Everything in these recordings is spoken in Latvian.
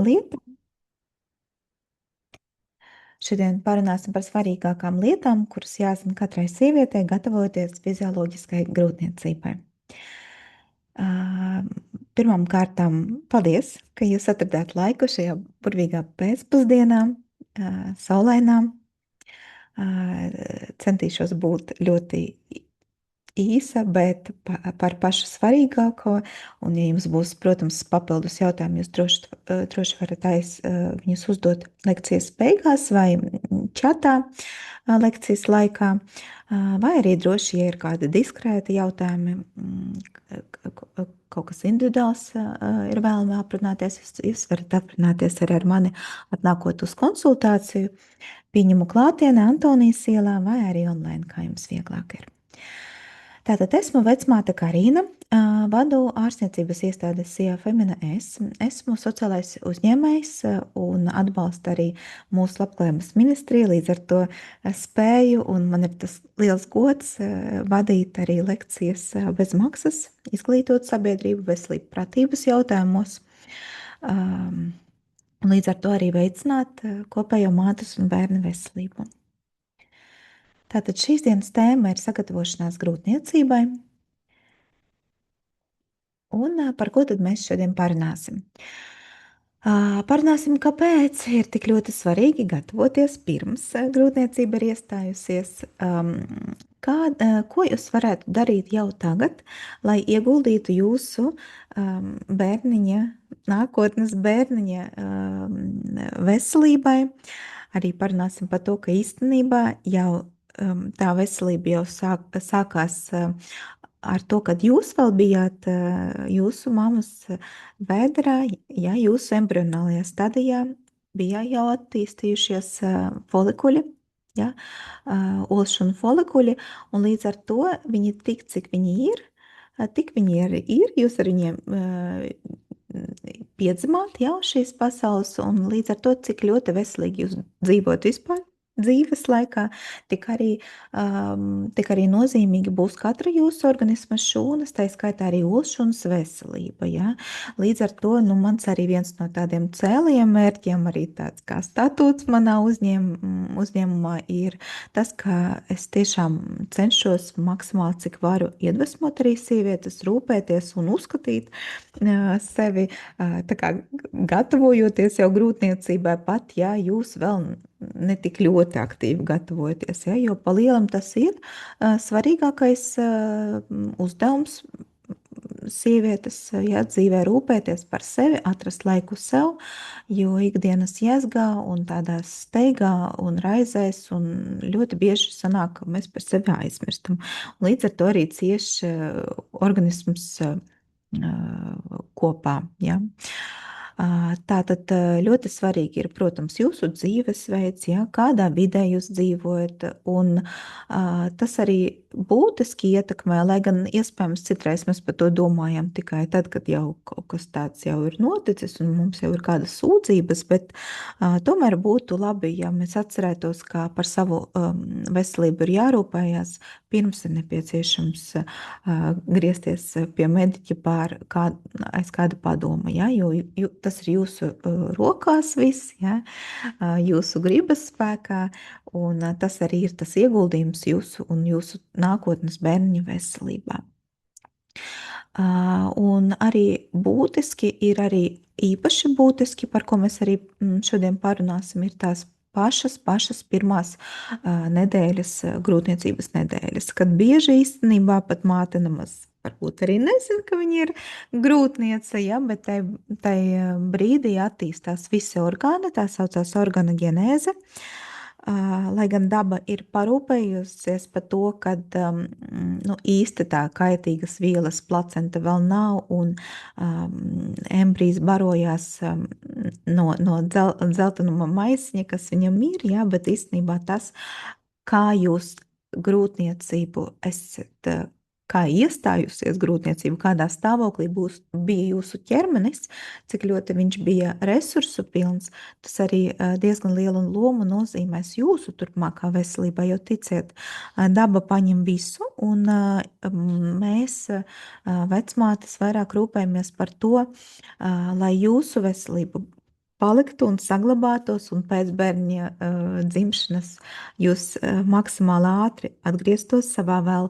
lietām. Šodien parunāsim par svarīgākām lietām, kuras jāzina katrai sievietei, gatavoties fizioloģiskai grūtniecībai. Pirmām kārtām, paldies, ka jūs atradāt laiku šajā burvīgā pēcpusdienā, saulainā. Centīšos būt ļoti īsa, bet par pašu svarīgāko. Un, ja jums būs, protams, papildus jautājumi, jūs droši varat viņus uzdot lekcijas beigās vai čatā lekcijas laikā, vai arī droši, ja ir kādi diskrēti jautājumi, kaut kas individuāls ir vēlami aprunāties, jūs varat aprunāties arī ar mani, atnākot uz konsultāciju. Pieņemu klātienē Antonijas ielā vai arī online, kā jums vieglāk ir. Tātad esmu vecmāte Karina, vadu ārstniecības iestādes SIA Femina S. Esmu sociālais uzņēmējs un atbalstu arī mūsu labklājības ministriju, līdz ar to spēju, un man ir tas liels gods vadīt arī lekcijas bez maksas, izglītot sabiedrību veselību pratības jautājumos. Līdz ar to arī veicināt kopējo mātes un bērnu veselību. Tātad šīs dienas tēma ir sagatavošanās grūtniecībai. Un par ko tad mēs šodien parunāsim? Parunāsim, kāpēc ir tik ļoti svarīgi gatavoties pirms grūtniecība ir iestājusies. Ko jūs varētu darīt jau tagad, lai ieguldītu jūsu bērniņa, nākotnes bērniņa veselībai? Arī parunāsim par to, ka īstenībā jau tā veselība jau sākās ar to, kad jūs vēl bijāt jūsu mammas vēderā, ja jūsu embrionālajā stadijā bija jau attīstījušies folikuļi, ja, olšanu folikuļi, un līdz ar to viņi tik, cik viņi ir, tik viņi arī ir, jūs ar viņiem piedzimāt jau šīs pasaules, un līdz ar to, cik ļoti veselīgi jūs dzīvot vispār dzīves laikā, tik arī nozīmīgi būs katra jūsu organisma šūnas, tā skaitā arī olšunas veselība. Ja? Līdz ar to mans arī viens no tādiem cēliem mērķiem, arī tāds kā statūts manā uzņēmumā ir tas, ka es tiešām cenšos maksimāli, cik varu iedvesmot arī sievietes, rūpēties un uzskatīt sevi, tā kā gatavojoties jau grūtniecībai, pat ja jūs vēl ne tik ļoti aktīvi gatavoties, ja, jo pa lielam tas ir svarīgākais uzdevums sievietes, ja, dzīvē rūpēties par sevi, atrast laiku sev, jo ikdienas jēzgā un tādās steigā un raizēs un ļoti bieži sanāk, ka mēs par sevi aizmirstam. Līdz ar to arī cieši organisms kopā, ja. Tātad ļoti svarīgi ir, protams, jūsu dzīvesveids, ja, kādā vidē jūs dzīvojat, un tas arī būtiski ietekmē, lai gan iespējams citreiz mēs par to domājam tikai tad, kad jau kaut kas tāds jau ir noticis un mums jau ir kādas sūdzības, bet tomēr būtu labi, ja mēs atcerētos, ka par savu veselību ir jārūpējās, pirms ir nepieciešams griezties pie mediķa aiz kāda padoma, ja, jo tas ir jūsu rokās viss, ja, jūsu gribas spēkā, un tas arī ir tas ieguldījums jūsu un jūsu nākotnes bērniņu veselībā. Un arī būtiski ir arī īpaši būtiski, par ko mēs arī šodien parunāsim, ir tās pašas pirmās nedēļas, grūtniecības nedēļas, kad bieži īstenībā pat māte nemaz varbūt arī nezina, ka viņa ir grūtniece, ja, bet tai brīdī attīstās visi orgāni, tā saucās organogenēze. Lai gan daba ir parūpējusies par to, ka īsti tā kaitīgas vielas placenta vēl nav un embrijs barojās no dzeltenuma maisiņa, kas viņam ir, jā, bet īstenībā tas, kā jūs grūtniecību esat, kā iestājusies grūtniecību, kādā stāvoklī bija jūsu ķermenis, cik ļoti viņš bija resursu pilns, tas arī diezgan lielu lomu nozīmēs jūsu turpmākā veselībā, jo ticiet, daba paņem visu, un mēs, vecmātes, vairāk rūpējamies par to, lai jūsu veselība paliktu un saglabātos, un pēc bērņa dzimšanas jūs maksimāli ātri atgrieztos savā vēl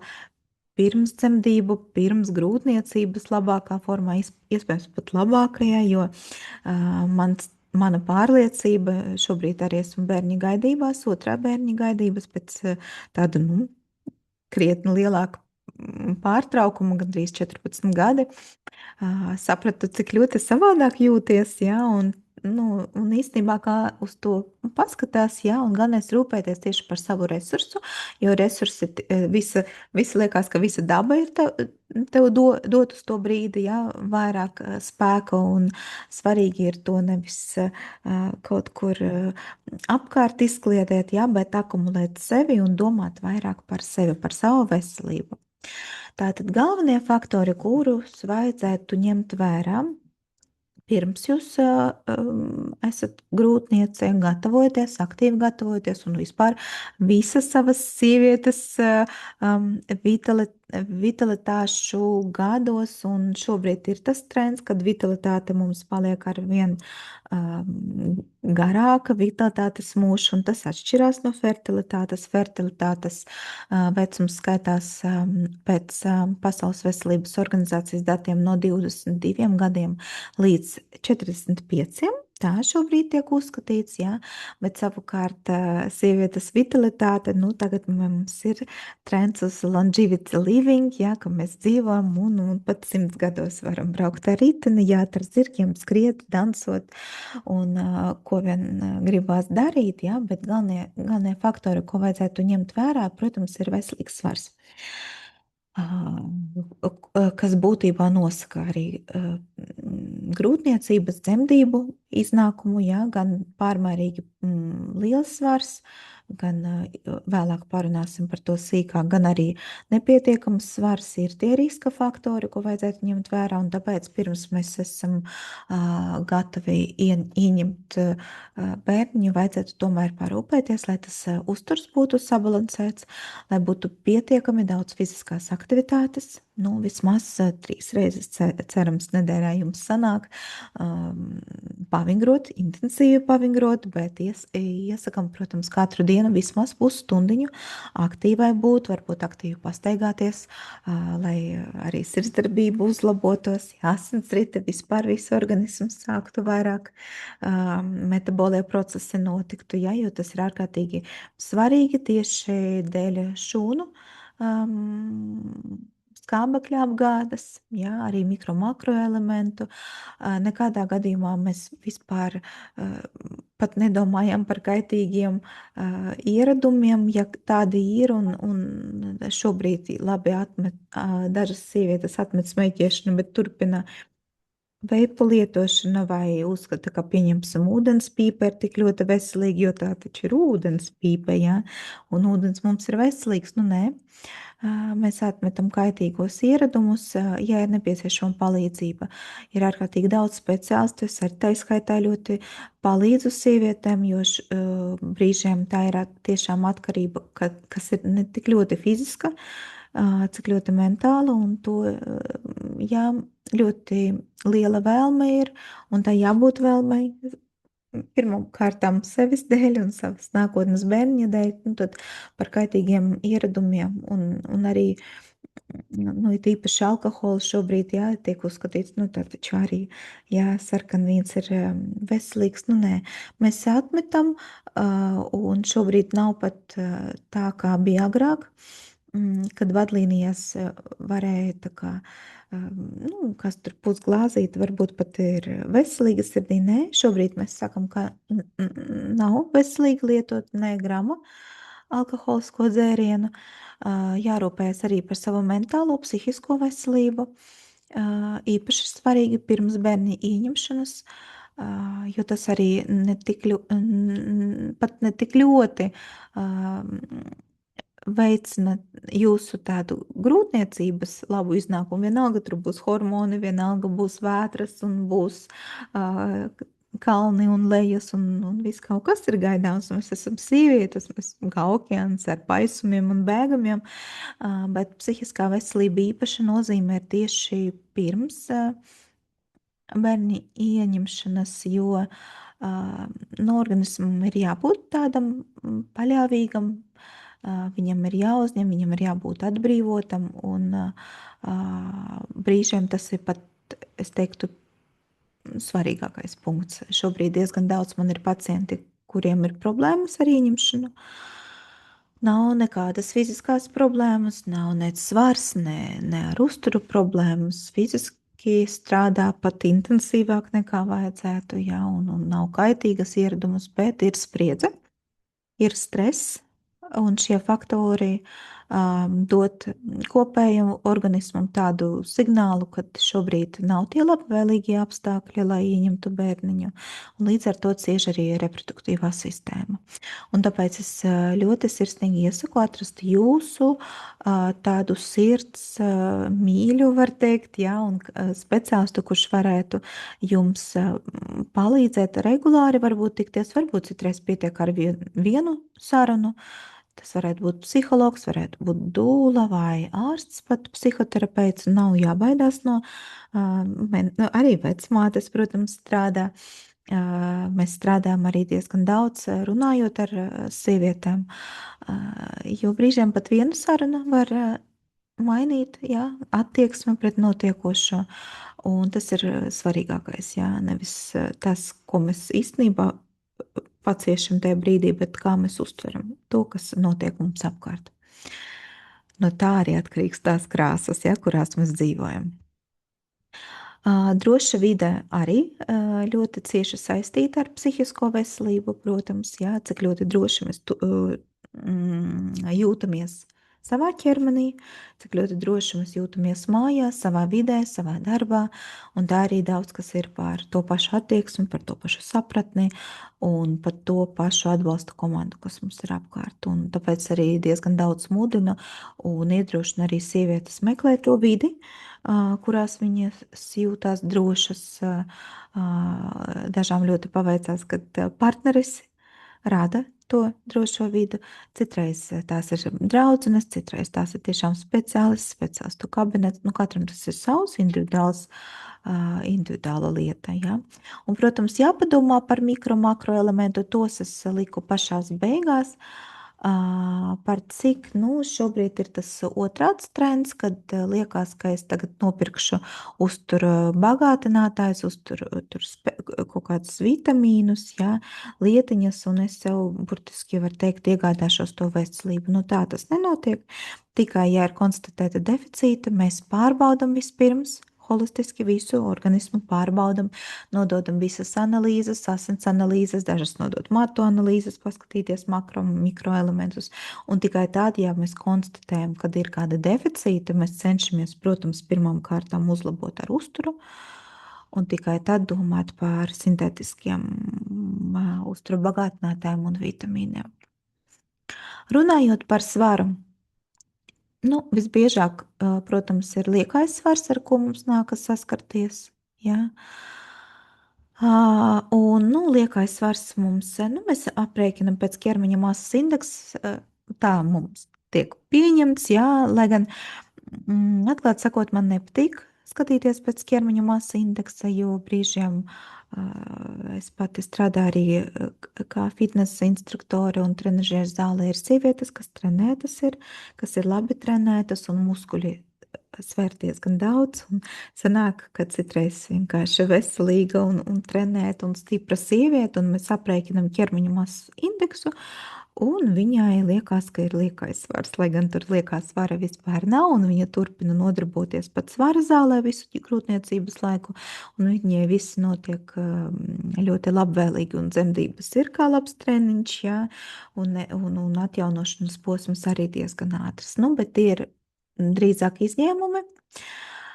pirms dzemdību, pirms grūtniecības labākā formā, iespējams pat labākajā, jo mana pārliecība šobrīd arī esmu bērņa gaidībās, otrā bērņa gaidības pēc tāda, nu, krietni lielāka pārtraukuma, gandrīz 14 gadi. Sapratu, cik ļoti savādāk jūties, jā, un īstenībā kā uz to paskatās, jā, un galvenais rūpēties tieši par savu resursu, jo resursi, visa liekas, ka visa daba ir tev dot uz to brīdi, jā, vairāk spēka, un svarīgi ir to nevis kaut kur apkārt izkliedēt, jā, bet akumulēt sevi un domāt vairāk par sevi, par savu veselību. Tātad galvenie faktori, kurus vajadzētu ņemt vērā, pirms jūs esat grūtniecē, gatavojaties, aktīvi gatavojaties, un vispār visas savas sievietes vitalitāšu gados, un šobrīd ir tas trends, kad vitalitāte mums paliek ar vien garāka, vitalitātes mūžs, un tas atšķirās no fertilitātes. Fertilitātes vecums skaitās pēc Pasaules veselības organizācijas datiem no 22 gadiem līdz 45. Tā šobrīd tiek uzskatīts, jā, bet savukārt sievietes vitalitāte, nu tagad mums ir trends uz longevity living, jā, ka mēs dzīvojam un pat 100 gados varam braukt ar riteni, jāt ar zirgiem, skriet, dansot un ko vien gribās darīt, jā, bet galvenie faktori, ko vajadzētu ņemt vērā, protams, ir veselīgs svars, kas būtībā nosaka arī grūtniecības, dzemdību iznākumu, jā, gan pārmērīgi liels svars, gan vēlāk parunāsim par to sīkāk, gan arī nepietiekams svars ir tie riska faktori, ko vajadzētu ņemt vērā, un tāpēc pirms mēs esam gatavi ieņemt bērniņu, vajadzētu tomēr parūpēties, lai tas uzturs būtu sabalansēts, lai būtu pietiekami daudz fiziskās aktivitātes, nu, vismaz 3 reizes cerams nedēļā jums sanāk pavingrot, intensīvi pavingrot, bet iesakam, protams, katru dienu vismaz pusstundiņu aktīvai būt, varbūt aktīvi pastaigāties, lai arī sirdsdarbība uzlabotos, asinsrite, vispār visu organismu sāktu vairāk, metabolie procesi notiktu, ja, jo tas ir ārkārtīgi svarīgi tieši dēļ šūnu skābekļa apgādes, jā, arī mikro makroelementu. Nekādā gadījumā mēs vispār pat nedomājam par kaitīgiem ieradumiem, ja tādi ir, un šobrīd labi dažas sievietes atmet smēķēšanu, bet turpina veipu lietošana vai uzskata, ka pieņemsim ūdens pīpe ir tik ļoti veselīgi, jo tā taču ir ūdens pīpe, jā, un ūdens mums ir veselīgs, nu nē. Mēs atmetam kaitīgos ieradumus, ja ir nepieciešama palīdzība. Ir ārkārtīgi daudz speciālistu, es arī tā skaitā ļoti palīdzu sievietēm, jo brīžiem tā ir tiešām atkarība, kas ir ne tik ļoti fiziska, cik ļoti mentāla, un to, jā, ļoti liela vēlme ir, un tā jābūt vēlmei pirmkārtām sevis dēļ un savas nākotnes bērņa dēļ, nu tad par kaitīgiem ieradumiem un arī, nu, it īpaši alkohols šobrīd, jā, tiek uzskatīts, nu, tā taču arī, jā, sarkanvīns ir veselīgs, nu, nē, mēs atmetam, un šobrīd nav pat tā, kā bija agrāk, kad vadlīnijas varēja tā kā, nu, kas tur pusglāzīti, varbūt pat ir veselīga sirdī. Nē, šobrīd mēs sakam, ka nav veselīgi lietot ne grama alkoholisko dzērienu. Jārūpējas arī par savu mentālo, psihisko veselību. Īpaši svarīgi pirms bērni ieņemšanas, jo tas arī pat ne tik ļoti veicina jūsu tādu grūtniecības labu iznākumu. Vienalga tur būs hormoni, vienalga būs vētras un būs kalni un lejas un viss kaut kas ir gaidāms. Mēs esam sievietes, mēs esam kā okeāns ar paisumiem un bēgamiem, bet psihiskā veselība īpaša nozīme ir tieši pirms bērni ieņemšanas, jo No organismam ir jābūt tādam paļāvīgam, viņam ir jāuzņem, viņam ir jābūt atbrīvotam, un brīžiem tas ir pat, es teiktu, svarīgākais punkts. Šobrīd diezgan daudz man ir pacienti, kuriem ir problēmas ar ieņemšanu. Nav nekādas fiziskās problēmas, nav ne svars, ne ar uzturu problēmas. Fiziski strādā pat intensīvāk nekā vajadzētu, jā, un nav kaitīgas ieradumus, bet ir spriedze, ir stress, un šie faktori dot kopējam organismam tādu signālu, ka šobrīd nav tie labvēlīgie apstākļi, lai ieņemtu bērniņu, un līdz ar to cieš arī reproduktīvā sistēma. Un tāpēc es ļoti sirsnīgi iesaku atrast jūsu tādu sirds mīļu, var teikt, jā, un speciālistu, kurš varētu jums palīdzēt regulāri, varbūt tikties, varbūt citreiz pietiek ar vienu sarunu. Tas varētu būt psihologs, varētu būt dūla vai ārsts, pat psihoterapeits. Nav jābaidās no, arī vecmātes, protams, strādā. Mēs strādājam arī diezgan daudz, runājot ar sievietēm, jo brīžiem pat viena saruna var mainīt, jā, attieksmi pret notiekošo, un tas ir svarīgākais, jā, nevis tas, ko mēs īstenībā paciešam tajā brīdī, bet kā mēs uztveram to, kas notiek mums apkārt. No tā arī atkarīgs tās krāsas, ja, kurās mēs dzīvojam. Droša vide arī ļoti cieši saistīta ar psihisko veselību, protams, jā, cik ļoti droši mēs jūtamies savā ķermenī, cik ļoti droši mēs jūtamies mājās, savā vidē, savā darbā, un tā arī daudz kas ir par to pašu attieksmi, par to pašu sapratni un par to pašu atbalsta komandu, kas mums ir apkārt. Un tāpēc arī diezgan daudz mudina un iedrošina arī sievietes meklēt to vidi, kurās viņas jūtās drošas. Dažām ļoti paveicās, kad partneris rada to drošo vidu. Citreiz tās ir draudzenes, citreiz tās ir tiešām speciālistu kabinets. Nu, katram tas ir savs individuāla lieta. Ja? Un, protams, jāpadomā par mikro, makro elementu. Tos es liku pašās beigās. Par cik šobrīd ir tas otrāds trends, kad liekas, ka es tagad nopirkšu uzturu bagātinātājus, uzturu kaut kādus vitamīnus, jā, lietiņas, un es sev burtiski, var teikt, iegādāšos to veselību. Nu, tā tas nenotiek. Tikai, ja ir konstatēta deficīta, mēs pārbaudam vispirms, holistiski visu organismu pārbaudam, nododam visas analīzes, asins analīzes, dažas nodot matu analīzes, paskatīties makro un mikroelementus. Un tikai tad, ja mēs konstatējam, kad ir kāda deficīta, mēs cenšamies, protams, pirmām kārtām uzlabot ar uzturu, un tikai tad domāt par sintētiskiem uzturu bagātinātājiem un vitamīniem. Runājot par svaru, visbiežāk, protams, ir liekais svars, ar ko mums nākas saskarties. Ja? Un liekais svars mums, mēs aprēķinam pēc ķermeņa masas indeksa, tā mums tiek pieņemts, jā, lai gan, atklāt sakot, man nepatīk skatīties pēc ķermeņa masas indeksa, jo brīžiem es pati strādāju arī kā fitnesa instruktore, un trenažieru zālē ir sievietes, kas trenētas ir, kas ir labi trenētas, un muskuļi svēr diezgan daudz, un sanāk, ka citreiz vienkārši veselīga un trenēta un stipra sieviete, un mēs aprēķinam ķermeņa masas indeksu, un viņai liekas, ka ir liekais svars, lai gan tur liekā svara vispār nav, un viņa turpina nodarboties pat svara zālē visu grūtniecības laiku, un viņai viss notiek ļoti labvēlīgi, un dzemdības ir kā labs treniņš, jā, un atjaunošanas posms arī diezgan ātrs. Bet tie ir drīzāk izņēmumi.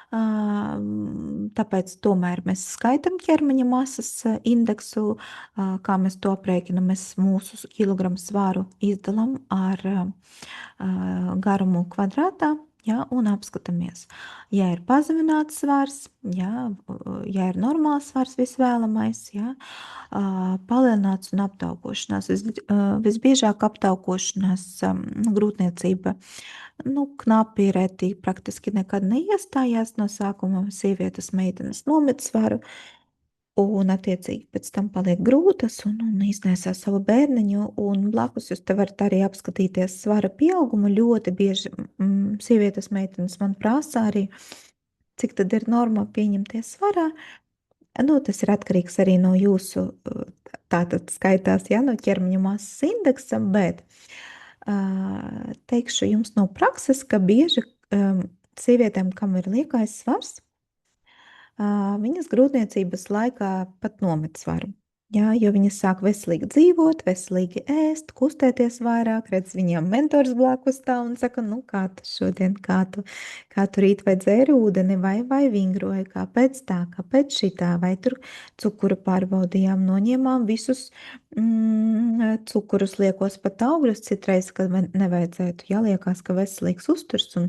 Tāpēc tomēr mēs skaitam ķermeņa masas indeksu, kā mēs to aprēķinam. Mēs mūsu kilogramu svāru izdalam ar garumu kvadrātā, ja, un apskatāmies. Ja ir pazemināts svars, ja ir normāls svars visvēlamais, ja, palielināts un aptaukošanās. Visbiežāk aptaukošanās grūtniecība knapi reti, praktiski nekad neiestājās no sākuma. Sievietes, meitenes nomet svaru, un attiecīgi pēc tam paliek grūtas un iznēsā savu bērniņu, un blakus jūs te varat arī apskatīties svara pieaugumu. Ļoti bieži sievietes meitenes man prasa arī, cik tad ir normāli pieņemties svarā. Nu, tas ir atkarīgs arī no jūsu, tātad skaitās, ja, no ķermeņa masas indeksa, bet teikšu jums no prakses, ka bieži sievietēm, kam ir liekais svars, viņas grūtniecības laikā pat nomet svaru. Jā, jo viņas sāk veselīgi dzīvot, veselīgi ēst, kustēties vairāk, redz viņam mentors blakus stāv un saka, nu kā tu šodien, kā tu rīt vai dzēri ūdeni, vai vingroji, kāpēc tā, kāpēc šitā, vai tur cukuru pārbaudījām, noņēmām visus cukurus, liekos pat augļus citreiz, kad nevajadzētu, jā, liekas, ka veselīgs uzturs un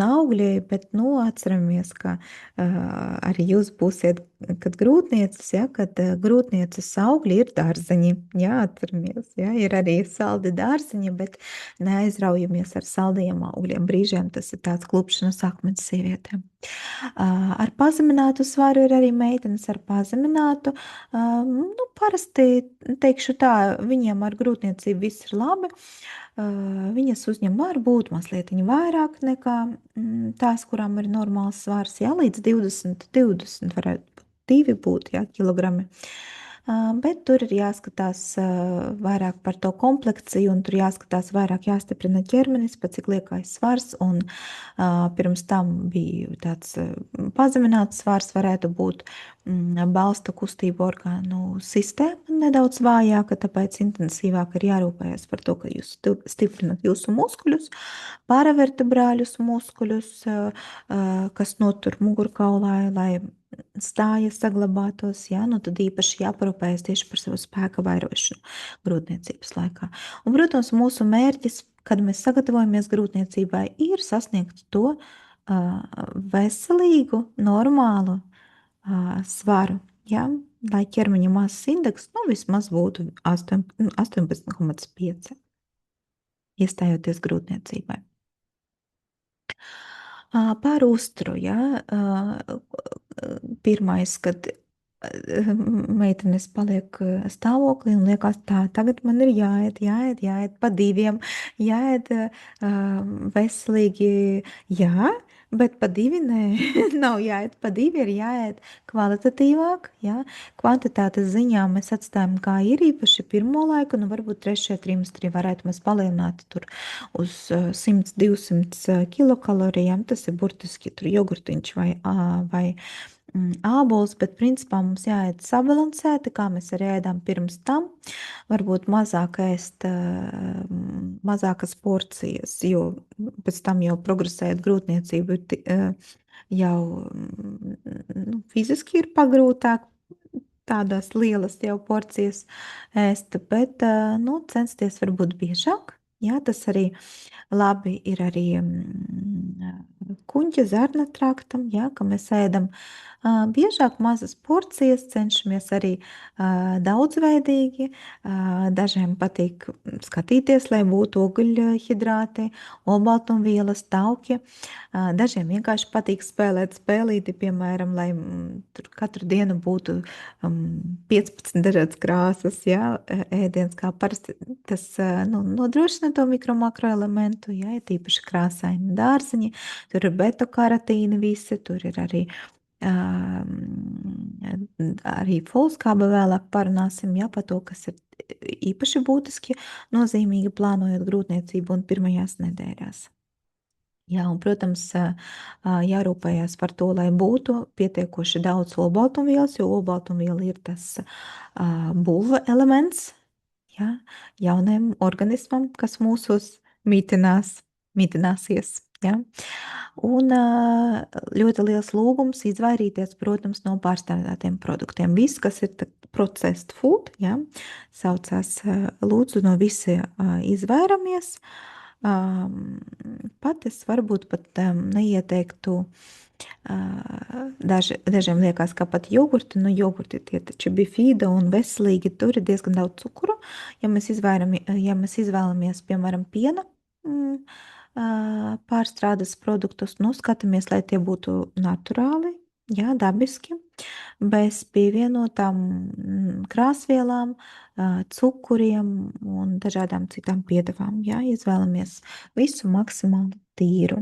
augļi, bet, nu, atceramies, ka arī jūs būsiet, kad grūtniecis, ja, kad grūtniecis augļi ir dārzeņi, jā, atceramies, jā, ir arī saldi dārzeņi, bet neaizraujamies ar saldiem augļiem. Brīžiem tas ir tāds klupšanas akmens sievietēm. Ar pazeminātu svaru ir arī meitenes ar pazeminātu. Nu, parasti, teikšu tā, viņiem ar grūtniecību viss ir labi. Viņas uzņem varbūt mazliet vairāk nekā tās, kurām ir normāls svars, jā, līdz 20 varētu būt 2 kilogrami. Bet tur ir jāskatās vairāk par to kompleksiju, un tur jāskatās vairāk jāstiprina ķermenis, pa cik liekais svars, un pirms tam bija tāds pazemināts svars, varētu būt balsta kustību orgānu sistēma nedaudz vājāka, tāpēc intensīvāk ir jārūpējas par to, ka jūs stiprinat jūsu muskuļus, paravertebrāļus muskuļus, kas notur mugurkaulā, lai stāja saglabātos, jā, nu tad īpaši jāparūpējas tieši par savu spēka vairošanu grūtniecības laikā. Un, protams, mūsu mērķis, kad mēs sagatavojamies grūtniecībai, ir sasniegt to veselīgu, normālu svaru, jā, lai ķermeņa masas indeks vismaz būtu 18,5, iestājoties grūtniecībai. Par uzturu, jā, pirmais, kad meitenes paliek stāvoklī un liekas tā, tagad man ir jāēd pa 2, jāēd veselīgi, jā, bet pa 2 nē, nav jāēd pa 2, ir jāēd kvalitatīvāk, jā. Kvantitātes ziņā mēs atstājam kā ir, īpaši pirmo laiku, nu varbūt 3. trimestrī varētu mēs palielināt tur uz 100-200 kilokalorijām, tas ir burtiski tur jogurtiņš vai ābols, bet principā mums jāēd sabalansēti, kā mēs arī ēdām pirms tam. Varbūt mazāk ēst mazākas porcijas, jo pēc tam jau progresējot grūtniecību jau fiziski ir pagrūtāk tādas lielas jau porcijas ēst, bet censties varbūt biežāk. Jā, tas arī labi ir arī kuņģa zarna traktam, jā, ka mēs ēdam biežāk mazas porcijas, cenšamies arī daudzveidīgi. Dažiem patīk skatīties, lai būtu ogļhidrāti, olbaltumvielas, tauki. Dažiem vienkārši patīk spēlēt spēlīti, piemēram, lai tur katru dienu būtu 15 dažādas krāsas, jā, ēdiens, kā parasti tas nodrošina to mikro-makroelementu, jā, ir tīpaši krāsaini dārziņi, tur ir beta-karotīni visi, tur ir arī folskāba, vēlāk parunāsim, jā, par to, kas ir īpaši būtiski nozīmīgi plānojot grūtniecību un pirmajās nedēļās. Jā, un, protams, jārūpējās par to, lai būtu pietiekoši daudz olbaltumvielas, jo olbaltumviela ir tas būva elements, jā, jaunajam organismam, kas mūsos mītināsies. Ja? Un ļoti liels lūgums izvairīties, protams, no pārstrādātiem produktiem. Viss, kas ir processed food, ja? Saucās, lūdzu, no visi izvairamies. Pat es varbūt pat neieteiktu. Dažiem liekas, ka pat jogurti, jogurti tie taču bifīda un veselīgi, tur ir diezgan daudz cukuru. Ja mēs izvēlamies, piemēram, piena pārstrādes produktus, skatāmies, lai tie būtu naturāli, jā, dabiski, bez pievienotām krāsvielām, cukuriem un dažādām citām piedevām. Jā, izvēlamies visu maksimāli tīru.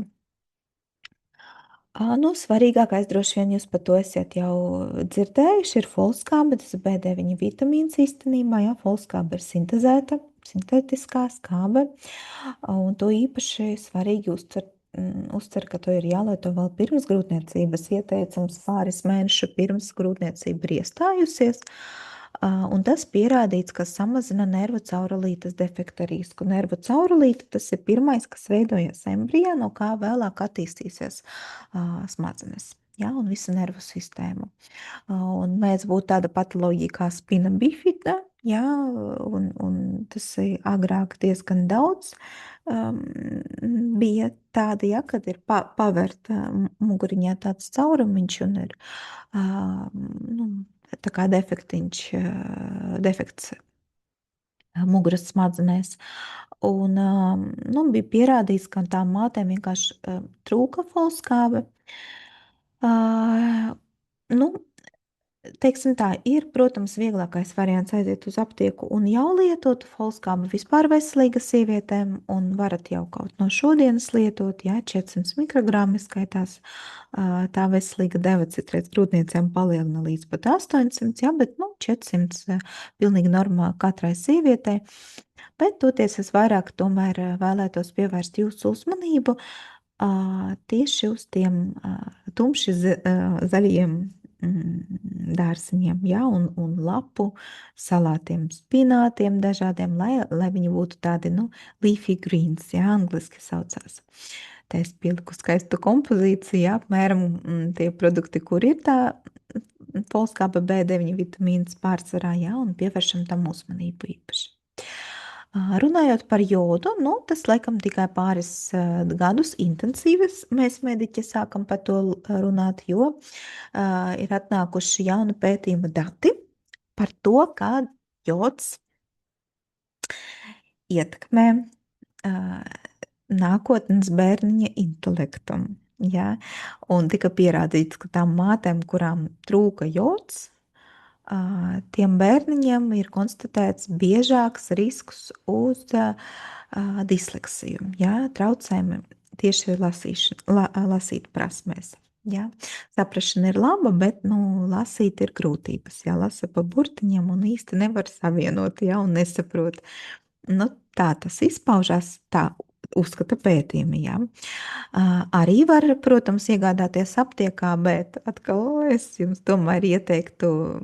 Nu, svarīgākais droši vien jūs par to esat jau dzirdējuši, ir folskābe, tas ir B9 vitamīns īstenībā, jā, folskābe ir sintēzēta, sintētiskā skābe, un to īpaši svarīgi uztver, ka to ir jālieto vēl pirms grūtniecības, ieteicams pāris mēnešu pirms grūtniecība ir iestājusies, un tas pierādīts, ka samazina nervu caurulītes defekta risku. Nervu caurulīte tas ir pirmais, kas veidojas embrijā, no kā vēlāk attīstīsies smadzenes, ja, un visu nervu sistēmu. Un mēdz būt tāda patoloģija kā spina bifida, ja, un tas agrāk diezgan daudz bija tāda, ja, kad ir pavērta muguriņā tāds caurumiņš un ir nu, tā kā defekts muguras smadzenēs. Un nu, bija pierādīts, ka tām mātēm vienkārši trūka folskābe. Nu, teiksim tā, ir, protams, vieglākais variants aiziet uz aptieku un jau lietot folskābu vispār veselīga sievietēm, un varat jau kaut no šodienas lietot, jā, 400 mikrogrammi skaitās tā veselīga deva, citreiz grūtniecēm palielina līdz pat 800, jā, bet, 400 pilnīgi normāli katrai sievietei, bet toties es vairāk tomēr vēlētos pievērst jūsu uzmanību tieši uz tiem tumši zaļiem dārziņiem, ja, un lapu salātiem, spinātiem dažādiem, lai viņi būtu tādi, leafy greens, ja, angliski saucās. Te es pieliku skaistu kompozīciju, ja, apmēram tie produkti, kur ir tā folskāba B9 vitamīns pārsvarā, ja, un pievēršam tam uzmanību īpaši. Runājot par jodu, tas laikam tikai pāris gadus intensīvas mēs mediķi sākam par to runāt, jo ir atnākuši jauni pētījuma dati par to, kā jods ietekmē nākotnes bērniņa intelektam. Ja? Un tika pierādīts, ka tām mātēm, kurām trūka jods, tiem bērniņiem ir konstatēts biežāks risks uz disleksiju, ja, traucējumi tieši lasīt prasmēs. Ja. Saprašana ir laba, bet lasīt ir grūtības. Ja, lasa pa burtiņiem un īsti nevar savienot, ja, un nesaprot. Tā tas izpaužās, tā uzskata pētījumi. Ja. Arī var, protams, iegādāties aptiekā, bet atkal es jums tomēr ieteiktu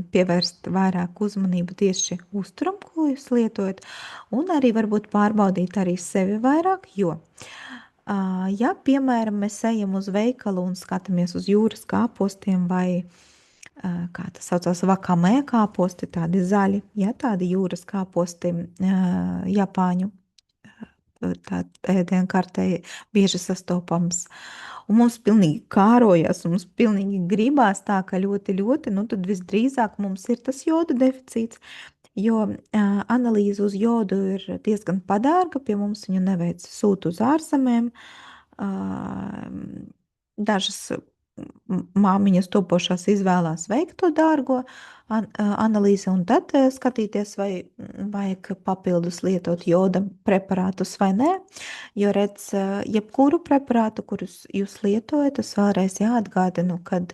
pievērst vairāk uzmanību tieši uzturam, ko jūs lietojat, un arī varbūt pārbaudīt arī sevi vairāk, jo, ja, piemēram, mēs ejam uz veikalu un skatāmies uz jūras kāpostiem vai, kā tas saucās, vakamē kāposti, tādi zaļi, ja, tādi jūras kāposti Japāņu tā ēdienkartē bieži sastopams. Un mums pilnīgi kārojas, mums pilnīgi gribās tā, ka ļoti, tad visdrīzāk mums ir tas joda deficīts, jo analīze uz jodu ir diezgan padārga, pie mums viņu neveic, sūta uz ārzemēm. Dažas māmiņas topošās izvēlās veikt to dārgo analīzi un tad skatīties, vai vajag papildus lietot joda preparātus vai nē, jo redz, jebkuru preparātu, kurus jūs lietojat, es vēlreiz jāatgādinu, kad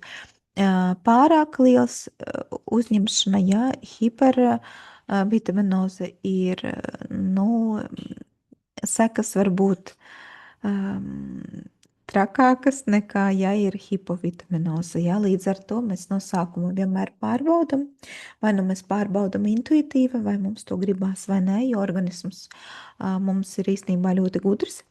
pārāk liels uzņemšana, ja hipervitaminoze ir, sekas var būt trakākas nekā, ja ir hipovitaminoze. Ja? Līdz ar to mēs no sākuma vienmēr pārbaudam, vai mēs pārbaudam intuitīvi, vai mums to gribās vai nē, jo organisms mums ir īstenībā ļoti gudrs.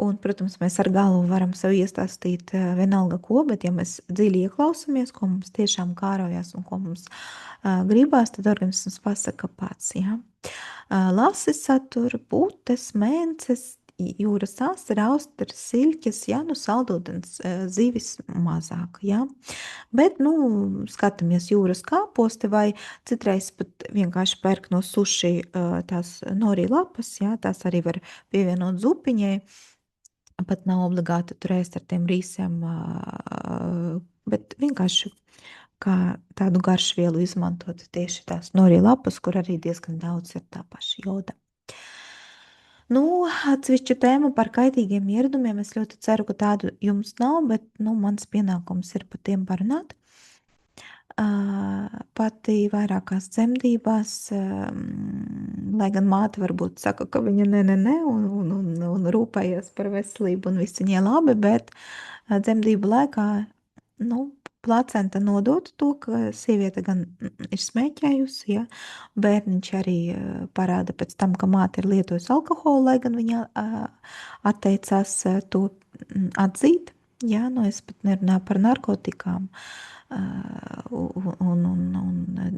Un, protams, mēs ar galvu varam sev iestāstīt vienalga ko, bet ja mēs dziļi ieklausāmies, ko mums tiešām kārojās un ko mums gribās, tad organisms pasaka pats. Ja? Lasis satura putes, mēnesis, jūras asara, austras, siļķes, ja, saldūdens zivis mazāk, ja. Bet, skatāmies jūras kāposti vai citreiz pat vienkārši pērk no suši tās nori lapas, ja, tās arī var pievienot zupiņai, pat nav obligāti tur ēst ar tiem rīsiem bet vienkārši kā tādu garšvielu izmantot tieši tās nori lapas, kur arī diezgan daudz ir tā paša joda. Nu, atsevišķu tēmu par kaitīgiem ieradumiem. Es ļoti ceru, ka tādu jums nav, bet nu, mans pienākums ir par tiem parunāt. Pati vairākās dzemdībās, lai gan māte varbūt saka, ka viņa ne, un rūpējas par veselību un viss viņai labi, bet dzemdību laikā, nu, placenta nodot to, ka sieviete gan ir smēķējusi, ja, bērniņš arī parāda pēc tam, ka māte ir lietojusi alkoholu, lai gan viņa atteicās to atzīt. Jā, nu es pat nerunāju par narkotikām un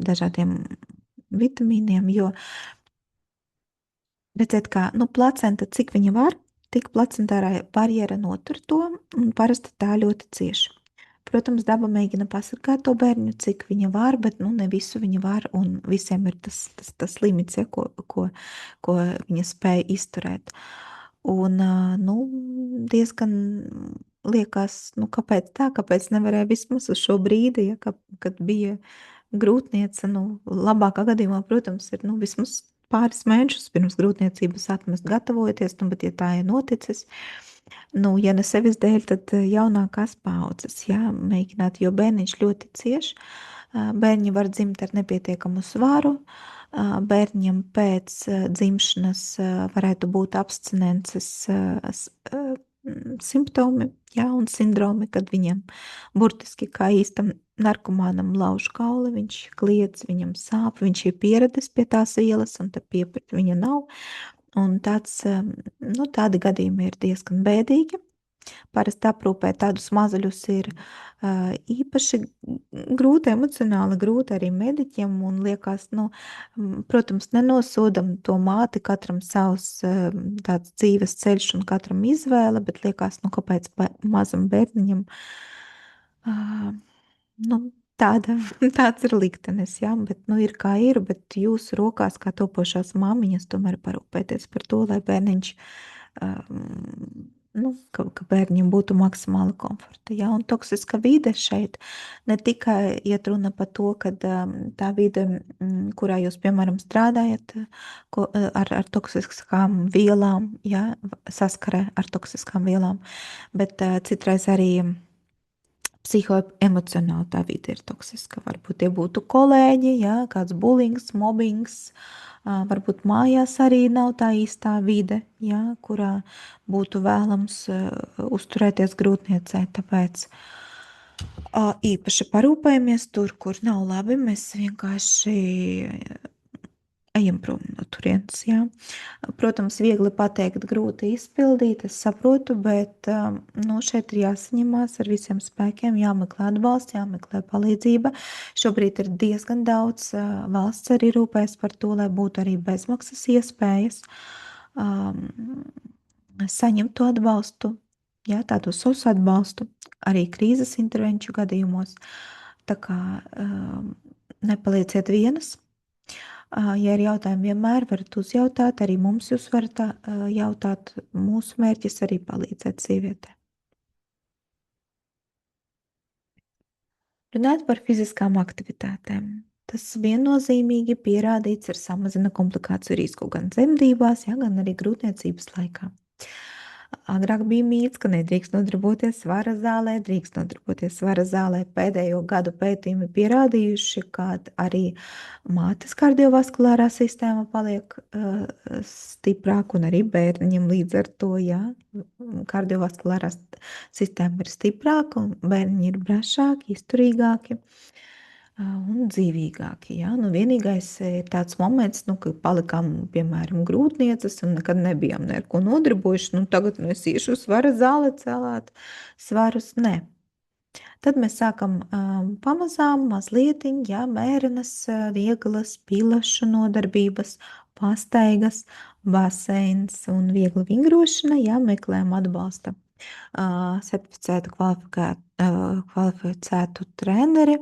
dažādiem vitamīniem, jo redziet, kā nu, placenta, cik viņa var, tik placentārā barjera notur to, un parasti tā ļoti cieši. Protams, daba mēģina pasargāt to bērnu, cik viņa var, bet nu, ne visu viņa var, un visiem ir tas limits, ja, ko viņa spēja izturēt. Un, nu, diezgan liekas, nu, kāpēc tā, kāpēc nevarēja vismaz uz šo brīdi, ja, kad bija grūtniece, nu, labākā gadījumā, protams, ir nu, vismaz pāris mēnešus pirms grūtniecības atmest gatavojoties, nu, bet ja tā ir noticis, nu, ja ne sevis dēļ, tad jaunākās paudzes, jā, mēģināt, jo bērniņš ļoti cieš, bērņi var dzimt ar nepietiekamu svaru, bērņiem pēc dzimšanas varētu būt abstinences simptomi, jā, un sindromi, kad viņam burtiski kā īstam narkomānam lauž kauli, viņš kliedz, viņam sāp, viņš ir pieradis pie tās vielas, un te pieprat viņa nav. Un nu, tādi gadījumi ir diezgan bēdīgi. Parasti aprūpēt tādus mazuļus ir īpaši grūti, emocionāli grūti arī mediķiem, un liekas, nu, protams, nenosodam to māti, katram savs tāds dzīves ceļš un katram izvēle, bet liekas, nu, kāpēc mazam bērniņam nu, tāds ir liktenis, jā, bet nu, ir kā ir, bet jūsu rokās, kā topošās māmiņas, tomēr parūpēties par to, lai bērniņš, nu, ka bērniņam būtu maksimāla komforta, jā, un toksiska vide šeit ne tikai iet runa par to, ka tā vide, kurā jūs, piemēram, strādājat ar toksiskām vielām, jā, saskarē ar toksiskām vielām, bet citreiz arī psihoemocionāli tā vide ir toksiska. Varbūt tie būtu kolēģi, jā, kāds bulings, mobbings, varbūt mājās arī nav tā īstā vide, jā, kurā būtu vēlams uzturēties grūtniecē. Tāpēc īpaši parūpējamies tur, kur nav labi, mēs vienkārši ejam prom no turienes. Jā. Protams, viegli pateikt, grūti izpildīt, es saprotu, bet nu, šeit ir jāsaņemās ar visiem spēkiem, jāmeklē atbalsts, jāmeklē palīdzība. Šobrīd ir diezgan daudz, valsts arī rūpēs par to, lai būtu arī bezmaksas iespējas saņemt to atbalstu, jā, tādu SOS atbalstu, arī krīzes intervenciju gadījumos. Tā kā nepalieciet vienas. Ja ir jautājumi, vienmēr varat uzjautāt, arī mums jūs varat jautāt. Mūsu mērķis arī palīdzēt sievietē. Runāt par fiziskām aktivitātēm. Tas viennozīmīgi pierādīts ir samazina komplikāciju risku gan dzemdībās, ja, gan arī grūtniecības laikā. Agrāk bija mīts, ka nedrīkst nodarboties svara zālē, drīkst nodarboties svara zālē. Pēdējo gadu pētījumi pierādījuši, ka arī mātes kardiovaskulārā sistēma paliek stiprāka un arī bērniņam līdz ar to, jā, kardiovaskulārā sistēma ir stiprāka un bērniņi ir brašāki, izturīgāki un dzīvīgāki. Ja? Nu, vienīgais ir tāds moments, nu, ka palikām, piemēram, grūtnieces un nekad nebijām neko nodarbojuši. Nu, tagad es iešu uz svara zāli celāt svarus. Nē. Tad mēs sākam pamazām, mazlietiņ, ja, mērenas, vieglas, pilašu nodarbības, pastaigas, baseins un viegla vingrošana, ja, meklējam atbalsta certificētu kvalificētu treneri,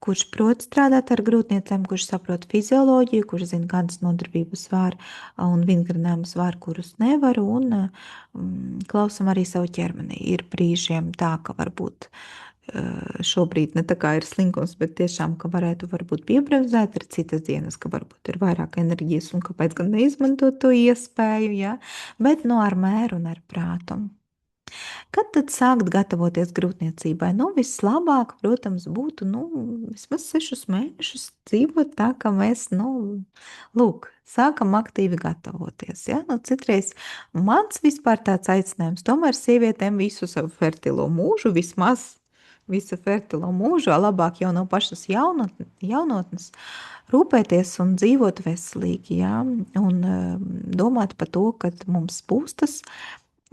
kurš prot strādāt ar grūtniecēm, kurš saprot fizioloģiju, kurš zina, kādas nodarbības var un vingrinājumus var, kurus nevar, un klausam arī savu ķermeni. Ir brīžiem tā, ka varbūt šobrīd ne tā kā ir slinkums, bet tiešām, ka varētu varbūt piebremzēt, ir citas dienas, ka varbūt ir vairāk enerģijas un kāpēc gan neizmantot to iespēju, ja? Bet no ar mēru un ar prātu. Kad tad sākt gatavoties grūtniecībai? Nu, vislabāk, protams, būtu vismaz 6 mēnešus dzīvot tā, ka mēs, lūk, sākam aktīvi gatavoties. Ja? Nu, citreiz mans vispār tāds aicinājums, tomēr sievietēm visu savu fertilo mūžu, vismaz visu fertilo mūžu, labāk jau no pašas jaunotnes, rūpēties un dzīvot veselīgi, ja? Un domāt par to, ka mums būs tas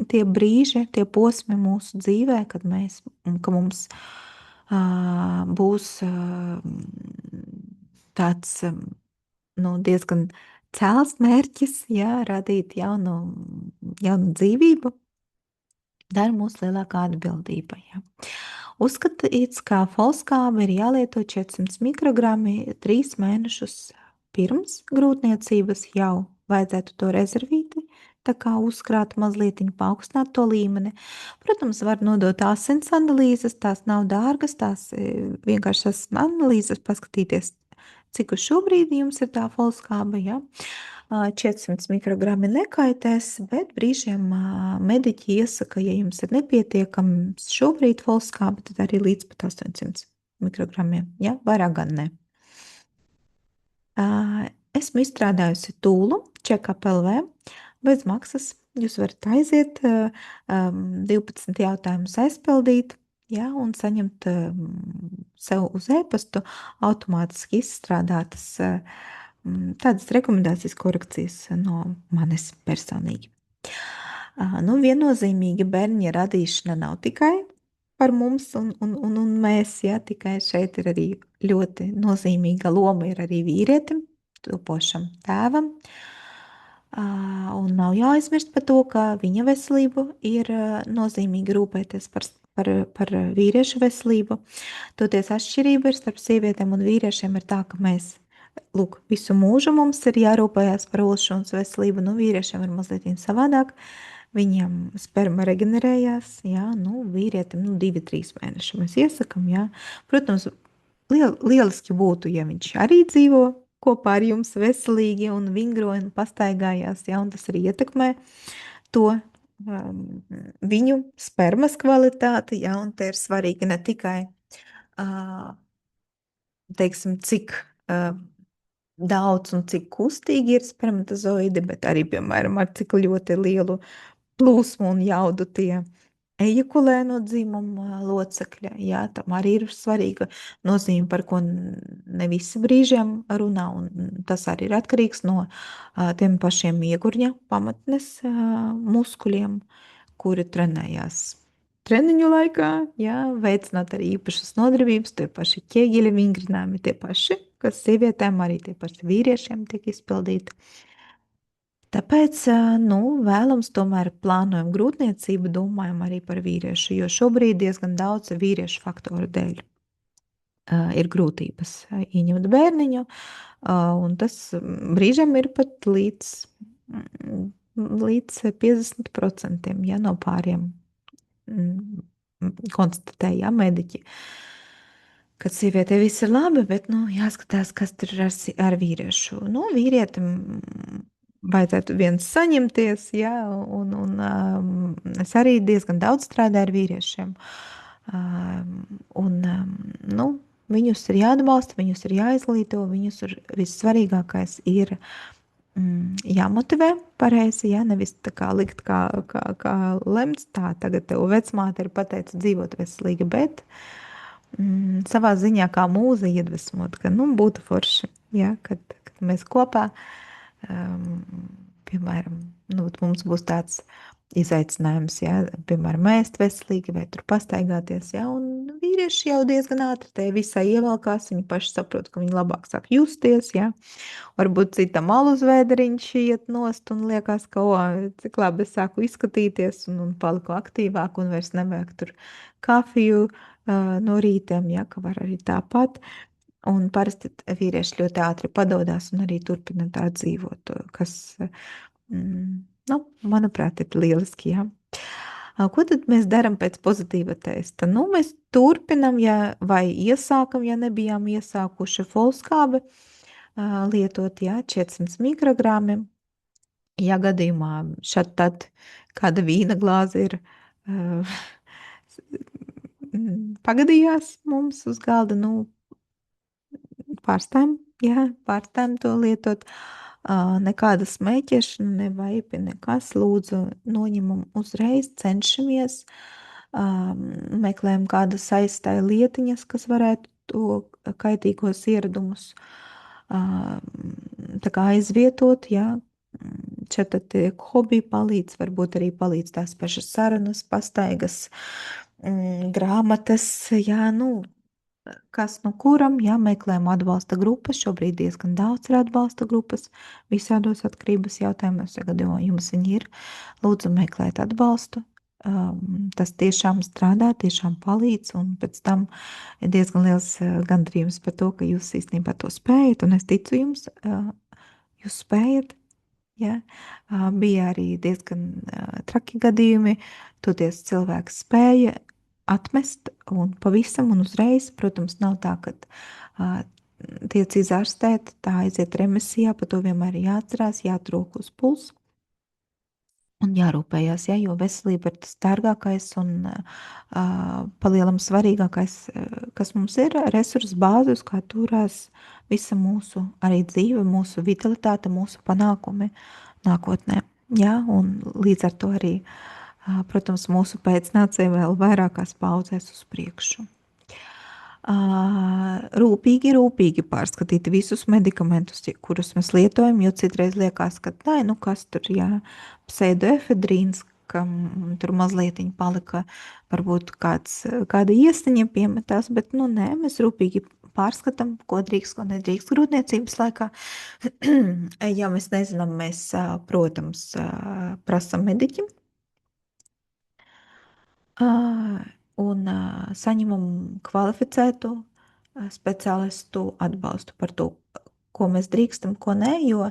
tie brīži, tie posmi mūsu dzīvē, ka mums būs tāds diezgan cēls mērķis, jā, radīt jaunu dzīvību, tā ir mūsu lielākā atbildība. Jā. Uzskatīts, ka folskābe ir jālieto 400 mikrogrammi 3 mēnešus pirms grūtniecības, jau vajadzētu to rezervīti, tā kā uzkrāt mazliet, paaugstināt to līmeni. Protams, var nodot asins analīzes, tās nav dārgas, tās vienkārši tās analīzes paskatīties, cik uz šobrīd jums ir tā folskāba, ja? 400 mikrogrammi nekaitēs, bet brīžiem mediķi iesaka, ja jums ir nepietiekams šobrīd folskāba, tad arī līdz pat 800 mikrogrammiem, ja? Vairāk gan ne. Esmu izstrādājusi tūlu Check-up LV bez maksas. Jūs varat aiziet, 12 jautājumus aizpildīt, ja, un saņemt sev uz e-pastu automātiski izstrādātas tādas rekomendācijas, korekcijas no manis personīgi. Viennozīmīgi bērņa radīšana nav tikai par mums un mēs, ja, tikai šeit ir arī ļoti nozīmīga loma ir arī vīrietim, topošam tēvam. Un nav jāaizmirst par to, ka viņa veselību ir nozīmīgi rūpēties par vīriešu veselību. Toties atšķirība ir starp sievietēm un vīriešiem ir tā, ka mēs, lūk, visu mūžu mums ir jārūpējās par olšunas veselību, vīriešiem ir mazliet savādāk. Viņiem sperma reģenerējās, jā, vīrietim 2-3 mēneši mēs iesakam, jā. Protams, lieliski būtu, ja viņš arī dzīvo kopā ar jums veselīgi un vingroja un pastaigājās, ja, un tas arī ietekmē to viņu spermas kvalitāti, ja, un te ir svarīgi ne tikai, teiksim, cik daudz un cik kustīgi ir spermatozoidi, bet arī, piemēram, ar cik ļoti lielu plūsmu un jaudu tie ejakulē no dzimuma locekļa, jā, tam arī ir svarīga nozīme, par ko ne visi brīžiem runā, un tas arī ir atkarīgs no tiem pašiem iegurņa pamatnes muskuļiem, kuri trenējās treniņu laikā, jā, veicināt arī īpašas nodarbības, tie paši ķieģeļa vingrinājumi, tie paši, kas sievietēm arī tie paši vīriešiem tiek izpildīti. Tāpēc vēlams tomēr plānojam grūtniecību, domājam arī par vīriešu, jo šobrīd diezgan daudz vīriešu faktoru dēļ ir grūtības ieņemt bērniņu, un tas brīžam ir pat līdz 50%, ja, no pāriem konstatēja mediķi. Kad sievietē viss ir labi, bet jāskatās, kas tur ir ar vīriešu. Vīrietim vajadzētu viens saņemties, ja, un es arī diezgan daudz strādāju ar vīriešiem. Viņus ir jāatbalsta, viņus ir jāizglīto, viņus ir vissvarīgākais ir jāmotivē pareizi, ja, nevis tā kā likt kā lemts, tā tagad tev vecmāte ir pateica dzīvot veselīgi, bet savā ziņā kā mūza iedvesmot, ka būtu forši, ja, kad mēs kopā piemēram, mums būs tāds izaicinājums, ja, piemēram, ēst veselīgi vai tur pastaigāties, ja, un vīrieši jau diezgan ātri te visai ievelkās, viņi paši saprot, ka viņi labāk sāk justies, ja, varbūt citam alus vēderiņš iet nost un liekas, ka, cik labi es sāku izskatīties un paliku aktīvāk un vairs nevajag tur kafiju no rītiem, ja, ka var arī tāpat. Un parasti vīrieši ļoti ātri padodās un arī turpina tā dzīvot, kas, manuprāt, ir lieliski, jā. Ko tad mēs darām pēc pozitīva testa? Nu, mēs turpinam, ja, vai iesākam, ja nebijām iesākuši folskābi lietot, jā, 400 mikrogramiem. Ja gadījumā šad tad kāda vīna glāze ir pagadījās mums uz galda, nu, pārstājam, jā, pārstājam to lietot. Nekāda smēķēšana, ne vaipi, nekas. Lūdzu, noņemam uzreiz, cenšamies, meklējam kādas aizstāja lietiņas, kas varētu to kaitīgos ieradumus tā kā aizvietot, jā. Šeit tad tiek hobiji palīdz, varbūt arī palīdz tās pašas sarunas, pastaigas, grāmatas, jā, nu, kas nu kuram, jā, meklējam atbalsta grupas, šobrīd diezgan daudz ir atbalsta grupas, visādos atkarības jautājumos, ja gadījumā jums viņi ir, lūdzu meklēt atbalstu. Tas tiešām strādā, tiešām palīdz, un pēc tam ir diezgan liels gandrījums par to, ka jūs īstenībā to spējat, un es ticu jums, jūs spējat. Ja? Bija arī diezgan traki gadījumi, toties cilvēks spēja atmest un pavisam un uzreiz, protams, nav tā, ka tiec izārstēt, tā aiziet remisijā, par to vienmēr ir jāatcerās, jāatrok uz pulsu un jārūpējās, ja, jo veselība ir tas dārgākais un palielam svarīgākais, kas mums ir, resursu bāzi, uz kā turās visa mūsu arī dzīve, mūsu vitalitāte, mūsu panākumi nākotnē. Ja, un līdz ar to arī, protams, mūsu pēcnācēji vēl vairākās paudzēs uz priekšu. Rūpīgi pārskatīt visus medikamentus, kurus mēs lietojam, jo citreiz liekas, ka nē, nu kas tur, jā, pseidoefedrīns, kam tur mazlietiņ palika, varbūt kāda iestiņa piemetās, bet, nu nē, mēs rūpīgi pārskatām, ko drīkst, ko nedrīkst grūtniecības laikā. Ja mēs nezinām, mēs, protams, prasam mediķim, un saņemam kvalificētu speciālistu atbalstu par to, ko mēs drīkstam, ko nē, jo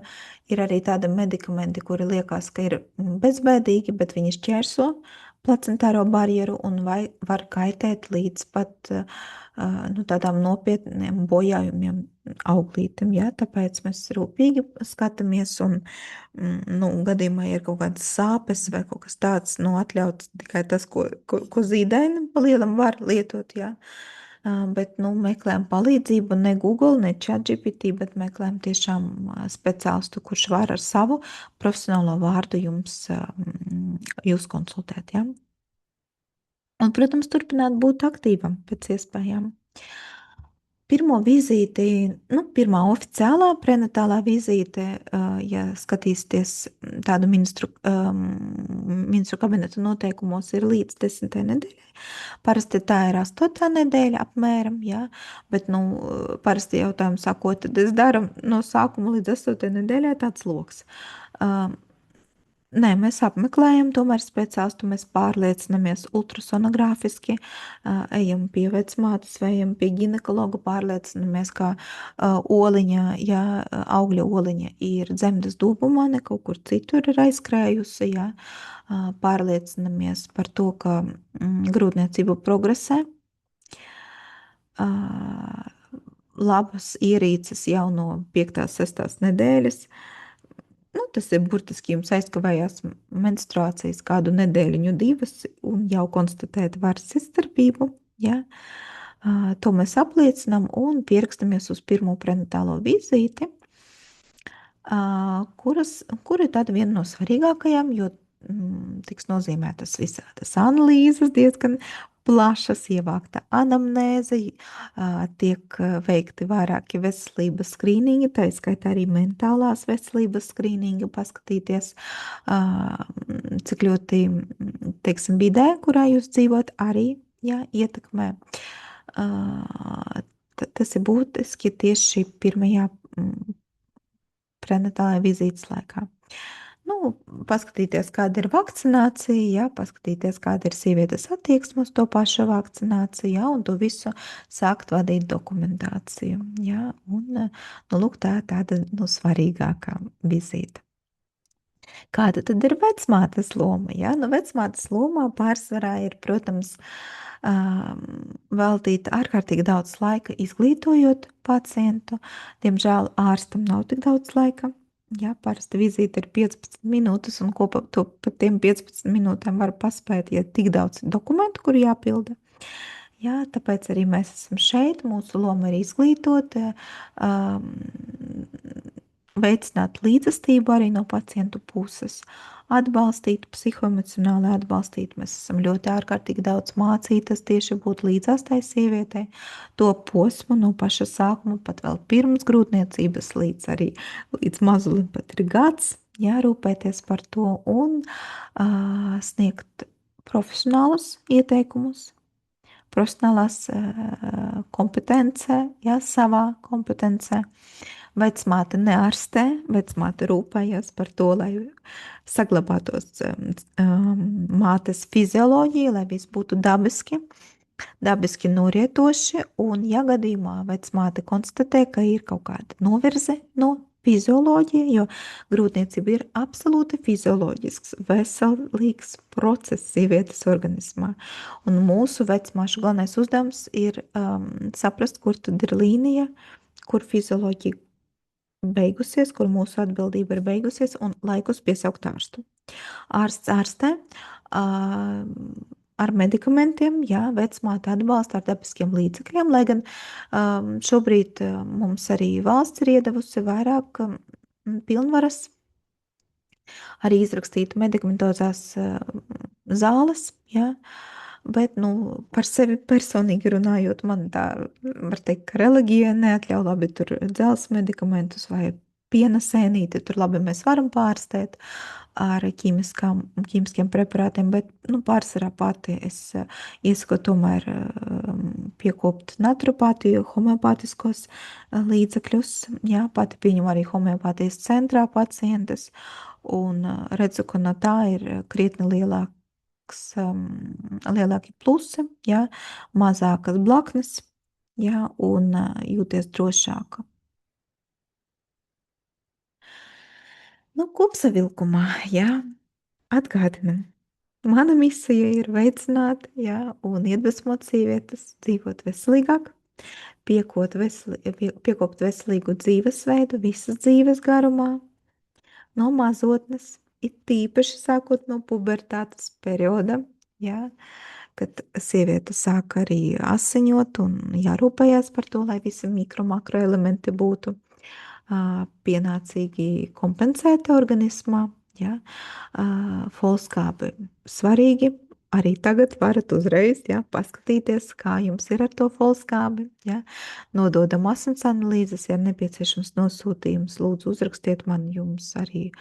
ir arī tādi medikamenti, kuri liekas, ka ir bezbēdīgi, bet viņi šķērso placentāro barjeru un var kaitēt līdz pat nu, tādām nopietniem bojājumiem auglītim. Ja? Tāpēc mēs rūpīgi skatāmies un nu, gadījumā ir kaut kādas sāpes vai kaut kas tāds, nu, atļauts tikai tas, ko zīdaini pa lielam var lietot, jā. Bet, nu, meklējam palīdzību ne Google, ne ChatGPT, bet meklējam tiešām speciālistu, kurš var ar savu profesionālo vārdu jūs konsultēt, jā. Un, protams, turpināt būt aktīvam pēc iespējām. Pirmo vizīti, nu, pirmā oficiālā prenatālā vizīte, ja skatīsieties tādu ministru kabineta noteikumos, ir līdz 10. nedēļai. Parasti tā ir 8. nedēļa apmēram, jā, bet, nu, parasti jautājumu sākot, tad es daru no sākuma līdz 8. nedēļai tāds loks. Nē, mēs apmeklējam tomēr speciālistu, mēs pārliecinamies ultrasonogrāfiski, ejam pie vecmātes vai ejam pie ginekologa, pārliecinamies, ka oliņa, ja augļa oliņa ir dzemdas dūbumā, ne kaut kur citur ir aizskrējusi, ja, pārliecinamies par to, ka grūtniecība progresē, labas ierīces jau no 5. 6. nedēļas. Nu, tas ir burtiski jums aizkavējās menstruācijas kādu nedēļiņu, 2, un jau konstatēt varas izstarpību. Ja? To mēs apliecinām un pierakstamies uz pirmo prenatālo vizīti, kura ir tāda viena no svarīgākajām, jo tiks nozīmētas visādas analīzes, diezgan plašas, ievākta anamnēze, tiek veikti vairāki veselības skrīningi, tā izskaitā arī mentālās veselības skrīningi, paskatīties, cik ļoti, teiksim, vidē, kurā jūs dzīvot, arī, jā, ietekmē. Tas ir būtiski tieši pirmajā prenatālajā vizītes laikā. Nu, paskatīties, kāda ir vakcinācija, ja, paskatīties, kāda ir sievietes attieksme uz to pašu vakcināciju, ja, un to visu sākt vadīt dokumentāciju. Ja, un, nu, lūk, tā ir tāda, nu, svarīgākā vizīte. Kāda tad ir vecmātes loma? Ja? Nu, vecmātes lomā pārsvarā ir, protams, veltīt ārkārtīgi daudz laika izglītojot pacientu. Diemžēl ārstam nav tik daudz laika. Jā, parasti vizīte ir 15 minūtes, un ko pa tiem 15 minūtēm var paspēt, ja tik daudz dokumentu, kur jāpilda. Jā, tāpēc arī mēs esam šeit. Mūsu loma ir izglītot, veicināt līdzestību arī no pacientu puses, atbalstīt, psihoemocionāli atbalstīt. Mēs esam ļoti ārkārtīgi daudz mācītas tieši būt līdzās tai sievietei, to posmu no paša sākuma, pat vēl pirms grūtniecības līdz mazulim pat ir gads, jārūpēties par to un sniegt profesionālus ieteikumus, profesionālās kompetencē, jā, savā kompetencē. Vecmāte neārstē, vecmāte rūpējas par to, lai saglabātos mātes fizioloģija, lai viss būtu dabiski norietoši, un ja gadījumā vecmāte konstatē, ka ir kaut kāda novirze no fizioloģija, jo grūtniecība ir absolūti fizioloģisks, veselīgs process sievietes organismā. Un mūsu vecmāšu galvenais uzdevums ir saprast, kur tad ir līnija, kur fizioloģija beigusies, kur mūsu atbildība ir beigusies, un laikus piesaukt ārstu. Ārsts ārstē ar medikamentiem, jā, vecmāte atbalsta ar dabiskiem līdzekļiem, lai gan šobrīd mums arī valsts ir iedevusi vairāk pilnvaras arī izrakstīt medikamentozās zāles, jā. Bet, par sevi personīgi runājot, man tā, var teikt, ka reliģija neatļauj labi tur dzelzs medikamentus vai piena sēnīti, tur labi mēs varam pārstēt ar ķīmiskiem preparātiem, bet, pārsvarā pati es iesaku tomēr piekopt naturopātiju, homeopātiskos līdzekļus, jā, pati pieņem arī homeopātijas centrā pacientes, un redzu, ka no tā ir krietni lielāki plusi, ja, mazākas blaknes, ja, un jūties drošāka. Kopsavilkumā, ja, atgādinam. Mana misija ir veicināt, ja, un iedvesmot sievietes dzīvot veselīgāk, piekopt veselīgu dzīvesveidu visas dzīves garumā, no mazotnes, it tīpaši sākot no pubertātes perioda, ja, kad sieviete sāk arī asiņot un jārūpējās par to, lai visi mikro, makroelementi būtu pienācīgi kompensēti organismā. Ja? Folskābi svarīgi. Arī tagad varat uzreiz paskatīties, kā jums ir ar to folskābi. Ja? Nododam asins analīzes, ja nepieciešams nosūtījums, lūdzu uzrakstiet man, jums arī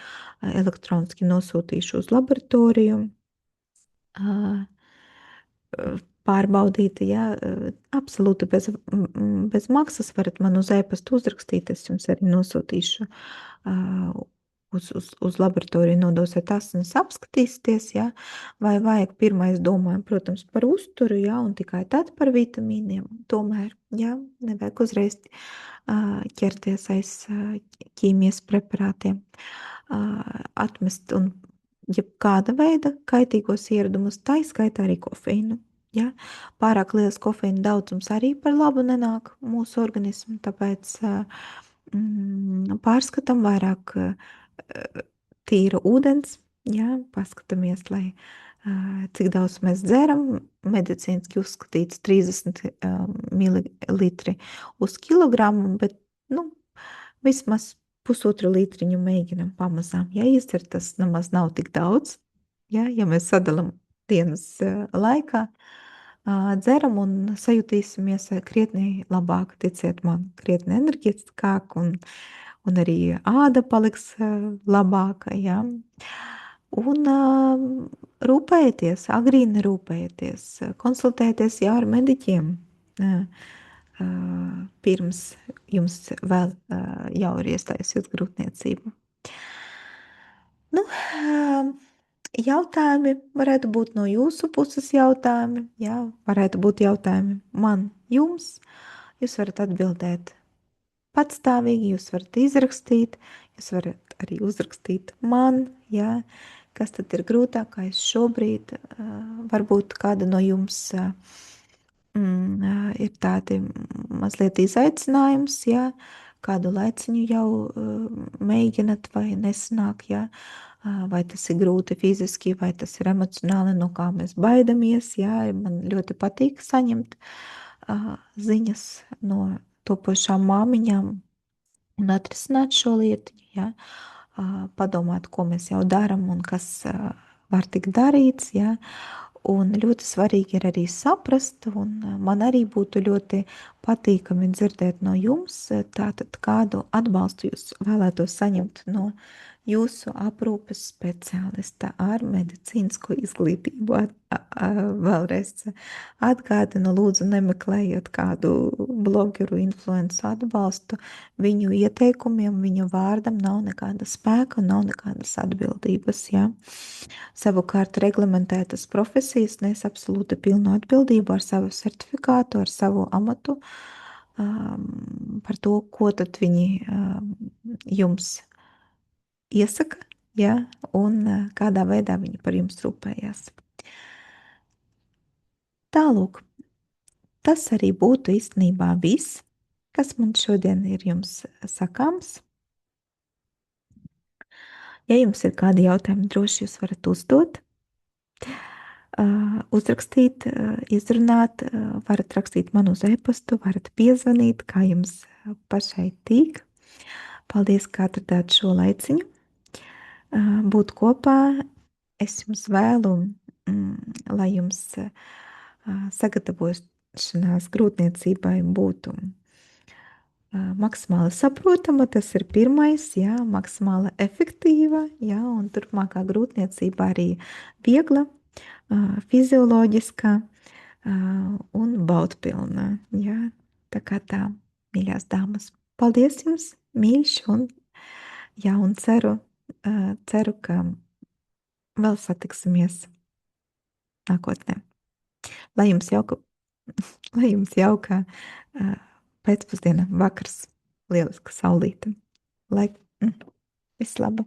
elektroniski nosūtīšu uz laboratoriju. Pārbaudīt, ja, absolūti bez maksas varat man uz e-pastu uzrakstīt, es jums arī nosūtīšu uz laboratoriju, nodosiet asinis, apskatīsieties, ja, vai vajag pirmais domājam, protams, par uzturu, ja, un tikai tad par vitamīniem, tomēr, ja, nevajag uzreiz ķerties aiz ķīmijas preparātiem, atmest un jebkāda veida kaitīgos ieradumus, tā izskaitā arī kofeīnu. Ja? Pārāk liels kofeīna daudzums arī par labu nenāk mūsu organismu, tāpēc pārskatām vairāk tīra ūdens, ja? Paskatāmies, lai cik daudz mēs dzeram, medicīniski uzskatīts 30 mililitri uz kilogramu, bet, vismaz pusotru litriņu mēģinam pamazām. Ja izcer, tas nemaz nav tik daudz. Ja mēs sadalām dienas laikā, dzeram un sajutīsimies krietni labāk, ticiet man, krietni enerģiskāk un arī āda paliks labāka. Ja. Un rūpējieties, agrīni rūpējieties, konsultēties ar mediķiem. Pirms jums vēl jau ir iestājusies grūtniecība. Jautājumi varētu būt no jūsu puses jautājumi, jā, varētu būt jautājumi man, jums. Jūs varat atbildēt patstāvīgi, jūs varat izrakstīt, Jūs varat arī uzrakstīt man, jā, kas tad ir grūtākais šobrīd. Varbūt kāda no jums ir tādi mazliet izaicinājums, jā, kādu laiciņu jau mēģināt vai nesanāk, jā. Vai tas ir grūti fiziski, vai tas ir emocionāli, no kā mēs baidamies. Jā, man ļoti patīk saņemt ziņas no topošām māmiņām un atrisināt šo lietu. Jā. Padomāt, ko mēs jau darām un kas var tikt darīts. Jā. Un ļoti svarīgi ir arī saprast, un man arī būtu ļoti patīkami dzirdēt no jums, tātad kādu atbalstu jūs vēlētos saņemt no jūsu aprūpes speciālista ar medicīnisko izglītību. Vēlreiz atgādinu, lūdzu, nemeklējiet kādu blogeru, influencu atbalstu. Viņu ieteikumiem, viņu vārdam nav nekāda spēka, nav nekādas atbildības. Ja? Savukārt reglamentētas profesijas nes absolūti pilnu atbildību ar savu certifikātu, ar savu amatu, par to, ko tad viņi jums iesaka, ja, un kādā veidā viņi par jums rūpējās. Tālūk, tas arī būtu īstenībā viss, kas man šodien ir jums sakāms. Ja jums ir kādi jautājumi, droši jūs varat uzdot, uzrakstīt, izrunāt, varat rakstīt man uz e-pastu, varat piezvanīt, kā jums pašai tīk. Paldies, ka atradāt šo laiciņu. Būt kopā. Es jums vēlu, lai jums sagatavošanās grūtniecībai būtu maksimāli saprotama, tas ir pirmais, jā, maksimāli efektīva, jā, un turpmākā grūtniecība arī viegla, fizioloģiska un baudpilna, jā. Tā kā tā, mīļās dāmas. Paldies jums, mīļš, un jā, un ceru, ka vēl satiksimies nākotnē. Lai jums jauka pēcpusdiena, vakars, lieliska saulīte. Lai viss laba!